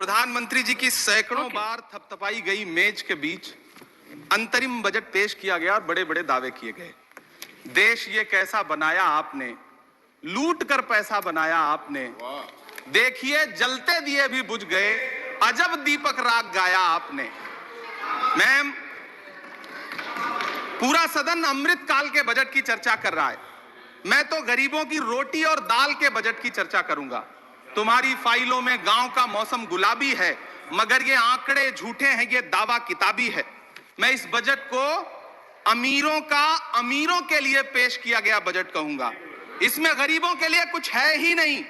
प्रधानमंत्री जी की सैकड़ों बार थपथपाई गई मेज के बीच अंतरिम बजट पेश किया गया और बड़े बड़े दावे किए गए। देश ये कैसा बनाया आपने, लूट कर पैसा बनाया आपने, देखिए जलते दिए भी बुझ गए, अजब दीपक राग गाया आपने। मैम, पूरा सदन अमृत काल के बजट की चर्चा कर रहा है, मैं तो गरीबों की रोटी और दाल के बजट की चर्चा करूंगा। तुम्हारी फाइलों में गांव का मौसम गुलाबी है, मगर ये आंकड़े झूठे हैं, ये दावा किताबी है। मैं इस बजट को अमीरों का अमीरों के लिए पेश किया गया बजट कहूंगा। इसमें गरीबों के लिए कुछ है ही नहीं।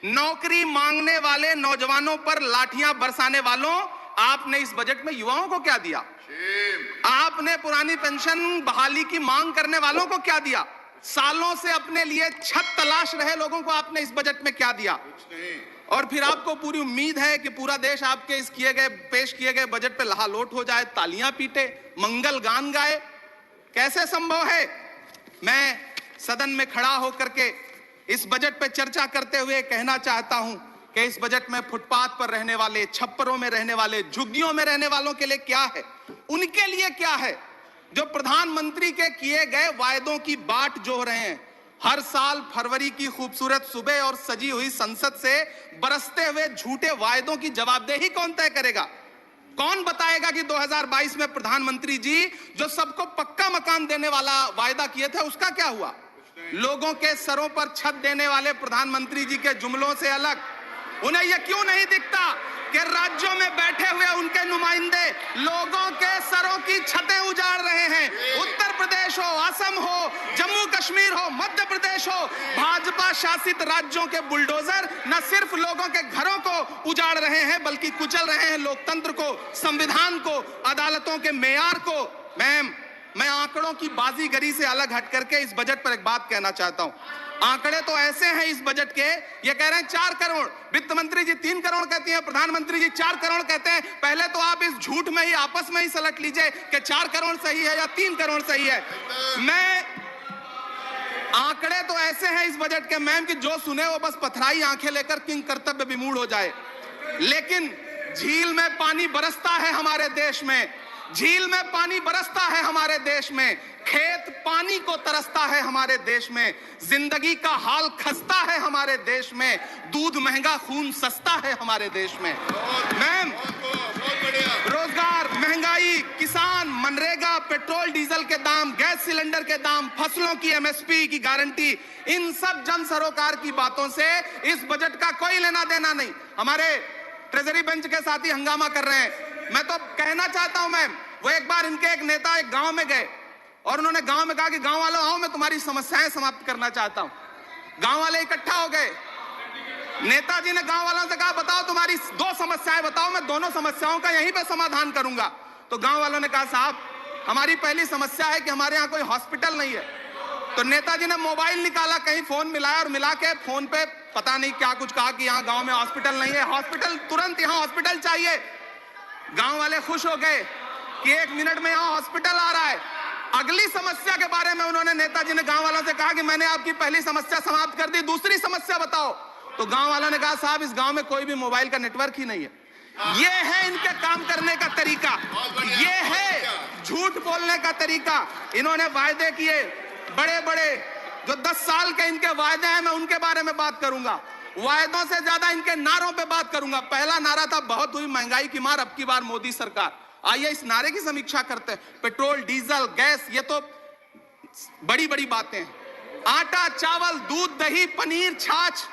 नौकरी मांगने वाले नौजवानों पर लाठियां बरसाने वालों, आपने इस बजट में युवाओं को क्या दिया? आपने पुरानी पेंशन बहाली की मांग करने वालों को क्या दिया? सालों से अपने लिए छत तलाश रहे लोगों को आपने इस बजट में क्या दिया? और फिर आपको पूरी उम्मीद है कि पूरा देश आपके इस पेश किए गए बजट पे लहालोट हो जाए, तालियां पीटे, मंगल गान गाए। कैसे संभव है? मैं सदन में खड़ा होकर के इस बजट पे चर्चा करते हुए कहना चाहता हूं कि इस बजट में फुटपाथ पर रहने वाले, छप्परों में रहने वाले, झुग्गियों में रहने वालों के लिए क्या है, उनके लिए क्या है? जो प्रधानमंत्री के किए गए वायदों की बाट जोह रहे हैं। हर साल फरवरी की खूबसूरत सुबह और सजी हुई संसद से बरसते हुए झूठे वायदों की जवाबदेही कौन तय करेगा? कौन बताएगा कि 2022 में प्रधानमंत्री जी जो सबको पक्का मकान देने वाला वायदा किए थे उसका क्या हुआ? लोगों के सरों पर छत देने वाले प्रधानमंत्री जी के जुमलों से अलग उन्हें यह क्यों नहीं दिखता कि राज्यों में बैठे हुए उनके नुमाइंदे लोगों के सरों की छतें उजाड़ रहे हैं? उत्तर प्रदेश हो, असम हो, जम्मू कश्मीर हो, मध्य प्रदेश हो, भाजपा शासित राज्यों के बुलडोजर न सिर्फ लोगों के घरों को उजाड़ रहे हैं बल्कि कुचल रहे हैं लोकतंत्र को, संविधान को, अदालतों के मेयार को। मैम, मैं आंकड़ों की बाजीगरी से अलग हट करके इस बजट पर एक बात कहना चाहता हूं। आंकड़े तो ऐसे हैं इस बजट के, ये कह रहे हैं 4 करोड़, वित्त मंत्री जी 3 करोड़ कहती हैं, प्रधानमंत्री जी 4 करोड़ कहते हैं। पहले तो आप इस झूठ में ही आपस में ही सलट लीजिए कि 4 करोड़ सही है या 3 करोड़ सही है। मैं आंकड़े तो ऐसे हैं इस बजट के मैम कि जो सुने वो बस पथराई आंखें लेकर किंग कर्तव्य विमूढ़ हो जाए। लेकिन झील में पानी बरसता है हमारे देश में, झील में पानी बरसता है हमारे देश में, खेत पानी को तरसता है हमारे देश में, जिंदगी का हाल खस्ता है हमारे देश में, दूध महंगा खून सस्ता है हमारे देश में। मैम, रोजगार, महंगाई, किसान, मनरेगा, पेट्रोल डीजल के दाम, गैस सिलेंडर के दाम, फसलों की एमएसपी की गारंटी, इन सब जन सरोकार की बातों से इस बजट का कोई लेना देना नहीं। हमारे ट्रेजरी बेंच के साथी हंगामा कर रहे हैं। मैं तो कहना चाहता हूं मैम, वो एक बार इनके एक नेता एक गांव में गए और उन्होंने गांव में कहा कि गांव वालों आओ, मैं तुम्हारी समस्याएं समाप्त करना चाहता हूं। गांव वाले इकट्ठा हो गए। नेताजी ने गांव वालों से कहा बताओ तुम्हारी 2 समस्याएं बताओ, मैं दोनों समस्याओं का यहीं पे समाधान करूंगा। तो गांव वालों ने कहा साहब हमारी पहली समस्या है कि हमारे यहाँ कोई हॉस्पिटल नहीं है। तो नेताजी ने मोबाइल निकाला, कहीं फोन मिलाया और मिला के फोन पे पता नहीं क्या कुछ कहा कि यहाँ गांव में हॉस्पिटल नहीं है, हॉस्पिटल तुरंत यहाँ हॉस्पिटल चाहिए। गांव वाले खुश हो गए कि 1 मिनट में यहाँ हॉस्पिटल आ रहा है। अगली समस्या के बारे में उन्होंने नेताजी ने गांव वालों से कहा कि मैंने आपकी पहली समस्या समाप्त कर दी, दूसरी समस्या बताओ। तो गांव वालों ने कहा साहब इस गांव में कोई भी मोबाइल का नेटवर्क ही नहीं है। ये है इनके काम करने का तरीका, ये है झूठ बोलने का तरीका। इन्होंने वायदे किए बड़े बड़े, जो 10 साल के इनके वायदे हैं मैं उनके बारे में बात करूंगा। वायदों से ज्यादा इनके नारों पे बात करूंगा। पहला नारा था बहुत हुई महंगाई की मार, अब की बार मोदी सरकार। आइए इस नारे की समीक्षा करते हैं। पेट्रोल, डीजल, गैस, ये तो बड़ी बड़ी बातें हैं। आटा, चावल, दूध, दही, पनीर, छाछ,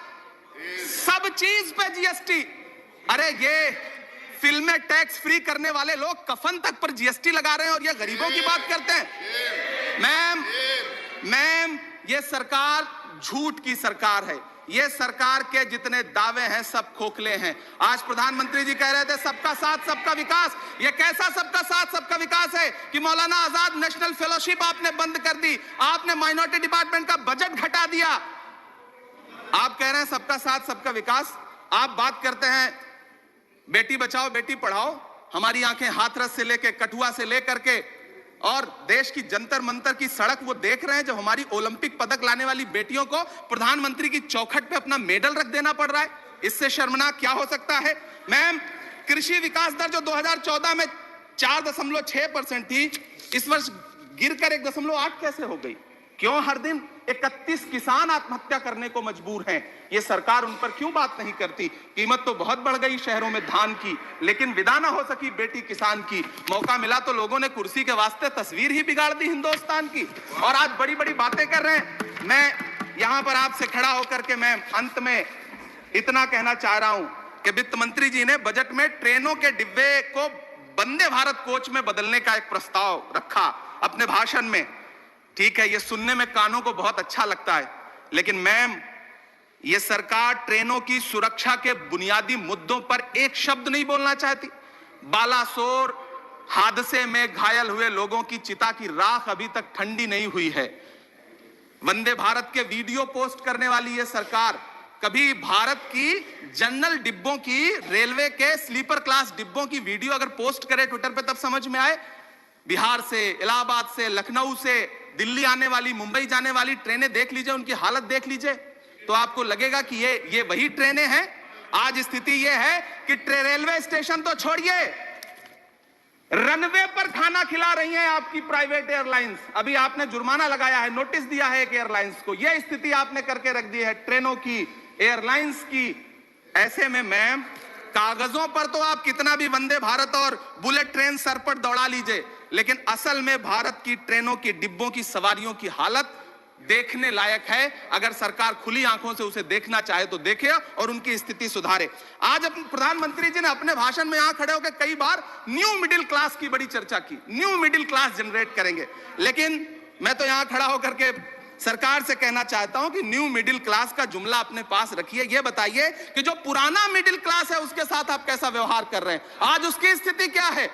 सब चीज पे जीएसटी। अरे ये फिल्में टैक्स फ्री करने वाले लोग कफन तक पर जीएसटी लगा रहे हैं और ये गरीबों की बात करते हैं। मैम, ये सरकार झूठ की सरकार है। ये सरकार के जितने दावे हैं सब खोखले हैं। आज प्रधानमंत्री जी कह रहे थे सबका साथ सबका विकास। ये कैसा सबका साथ सबका विकास है कि मौलाना आजाद नेशनल फेलोशिप आपने बंद कर दी, आपने माइनॉरिटी डिपार्टमेंट का बजट घटा दिया। आप कह रहे हैं सबका साथ सबका विकास। आप बात करते हैं बेटी बचाओ बेटी पढ़ाओ। हमारी आंखें हाथरस से लेकर कठुआ से लेकर के और देश की जंतर मंतर की सड़क वो देख रहे हैं। जब हमारी ओलंपिक पदक लाने वाली बेटियों को प्रधानमंत्री की चौखट पे अपना मेडल रख देना पड़ रहा है, इससे शर्मनाक क्या हो सकता है? मैम, कृषि विकास दर जो 2014 में 4.6% थी, इस वर्ष गिरकर 1.8 कैसे हो गई? क्यों हर दिन 31 किसान आत्महत्या करने को मजबूर हैं? ये सरकार उन पर क्यों बात नहीं करती? कीमत तो बहुत बढ़ गई शहरों में धान की, लेकिन विदा ना हो सकी बेटी किसान की। मौका मिला तो लोगों ने कुर्सी के वास्ते तस्वीर ही बिगाड़ दी हिंदुस्तान की, और आज बड़ी बड़ी बातें कर रहे हैं। मैं यहां पर आपसे खड़ा होकर के मैं अंत में इतना कहना चाह रहा हूं कि वित्त मंत्री जी ने बजट में ट्रेनों के डिब्बे को वंदे भारत कोच में बदलने का एक प्रस्ताव रखा अपने भाषण में। ठीक है, ये सुनने में कानों को बहुत अच्छा लगता है, लेकिन मैम, ये सरकार ट्रेनों की सुरक्षा के बुनियादी मुद्दों पर एक शब्द नहीं बोलना चाहती। बालासोर हादसे में घायल हुए लोगों की चिता की राख अभी तक ठंडी नहीं हुई है। वंदे भारत के वीडियो पोस्ट करने वाली ये सरकार कभी भारत की जनरल डिब्बों की, रेलवे के स्लीपर क्लास डिब्बों की वीडियो अगर पोस्ट करे ट्विटर पे, तब समझ में आए। बिहार से, इलाहाबाद से, लखनऊ से दिल्ली आने वाली, मुंबई जाने वाली ट्रेनें देख लीजिए, उनकी हालत देख लीजिए, तो आपको लगेगा कि ये वही ट्रेनें हैं। आज स्थिति ये है कि रेलवे स्टेशन तो छोड़िए, रनवे पर खाना खिला रही हैं आपकी प्राइवेट एयरलाइंस। अभी आपने जुर्माना लगाया है, नोटिस दिया है एक एयरलाइंस को। यह स्थिति आपने करके रख दी है ट्रेनों की, एयरलाइंस की। ऐसे में मैम, कागजों पर तो आप कितना भी वंदे भारत और बुलेट ट्रेन सर पर दौड़ा लीजिए, लेकिन असल में भारत की ट्रेनों की डिब्बों की सवारियों की हालत देखने लायक है। अगर सरकार खुली आंखों से उसे देखना चाहे तो देखे और उनकी स्थिति सुधारे। आज प्रधानमंत्री जी ने अपने भाषण में यहां खड़े होकर कई बार न्यू मिडिल क्लास की बड़ी चर्चा की, न्यू मिडिल क्लास जनरेट करेंगे। लेकिन मैं तो यहां खड़ा होकर के सरकार से कहना चाहता हूं कि न्यू मिडिल क्लास का जुमला अपने पास रखिए। यह बताइए कि जो पुराना मिडिल क्लास है उसके साथ आप कैसा व्यवहार कर रहे हैं? आज उसकी स्थिति क्या है?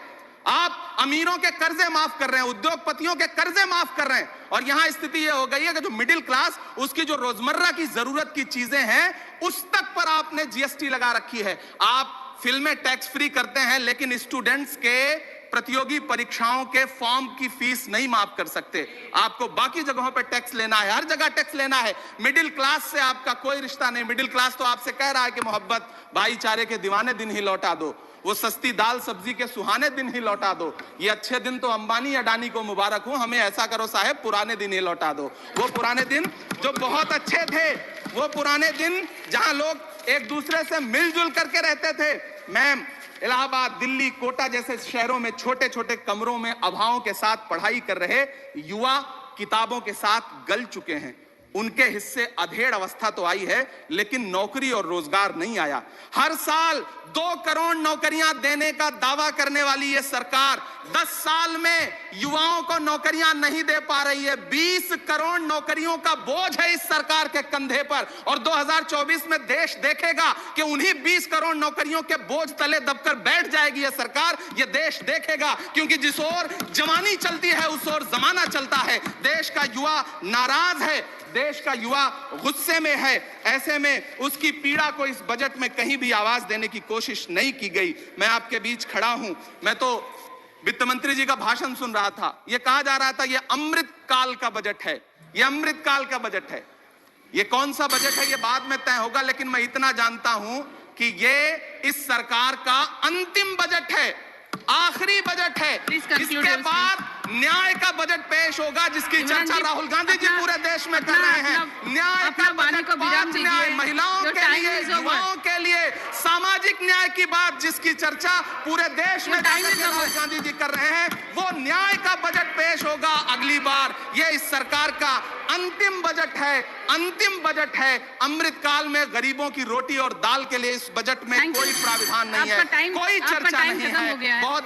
आप अमीरों के कर्जे माफ कर रहे हैं, उद्योगपतियों के कर्जे माफ कर रहे हैं, और यहां स्थिति यह हो गई है कि जो मिडिल क्लास, उसकी जो रोजमर्रा की जरूरत की चीजें हैं उस तक पर आपने जीएसटी लगा रखी है। आप फिल्में टैक्स फ्री करते हैं, लेकिन स्टूडेंट्स के प्रतियोगी परीक्षाओं के फॉर्म की फीस नहीं माफ कर सकते। आपको बाकी जगहों पर टैक्स लेना है, हर जगह टैक्स लेना है। मिडिल क्लास से आपका कोई रिश्ता नहीं। मिडिल क्लास तो आपसे कह रहा है कि मोहब्बत, भाईचारे के दीवाने दिन ही लौटा दो, वो सस्ती दाल सब्जी के सुहाने दिन ही लौटा दो। ये अच्छे दिन तो अंबानी अडानी को मुबारक हो, हमें ऐसा करो साहब, पुराने दिन ही लौटा दो। वो पुराने दिन जो बहुत अच्छे थे, वो पुराने दिन जहां लोग एक दूसरे से मिलजुल करके रहते थे। मैम, इलाहाबाद, दिल्ली, कोटा जैसे शहरों में छोटे छोटे कमरों में अभावों के साथ पढ़ाई कर रहे युवा किताबों के साथ गल चुके हैं। उनके हिस्से अधेड़ अवस्था तो आई है, लेकिन नौकरी और रोजगार नहीं आया। हर साल 2 करोड़ नौकरियां देने का दावा करने वाली यह सरकार 10 साल में युवाओं को नौकरियां नहीं दे पा रही है। 20 करोड़ नौकरियों का बोझ है इस सरकार के कंधे पर, और 2024 में देश देखेगा कि उन्हीं 20 करोड़ नौकरियों के बोझ तले दबकर बैठ जाएगी यह सरकार। यह देश देखेगा, क्योंकि जिस ओर जवानी चलती है उस ओर जमाना चलता है। देश का युवा नाराज है, देश का युवा गुस्से में है। ऐसे में उसकी पीड़ा को इस बजट में कहीं भी आवाज देने की कोशिश नहीं की गई। मैं आपके बीच खड़ा हूं, मैं तो वित्त मंत्री जी का भाषण सुन रहा था। यह कहा जा रहा था यह अमृत काल का बजट है, यह अमृत काल का बजट है। यह कौन सा बजट है यह बाद में तय होगा, लेकिन मैं इतना जानता हूं कि यह इस सरकार का अंतिम बजट है, आखिरी बजट है। इसके बाद न्याय का बजट पेश होगा, जिसकी चर्चा राहुल गांधी जी पूरे देश में कर रहे हैं। न्याय का बजट, न्याय महिलाओं के लिए, युवाओं के लिए, सामाजिक न्याय की बात जिसकी चर्चा पूरे देश में राहुल गांधी जी कर रहे हैं, वो न्याय का बजट पेश होगा अगली बार। ये इस सरकार का अंतिम बजट है, अंतिम बजट है। अमृतकाल में गरीबों की रोटी और दाल के लिए इस बजट में कोई प्राविधान नहीं है, कोई चर्चा नहीं है। बहुत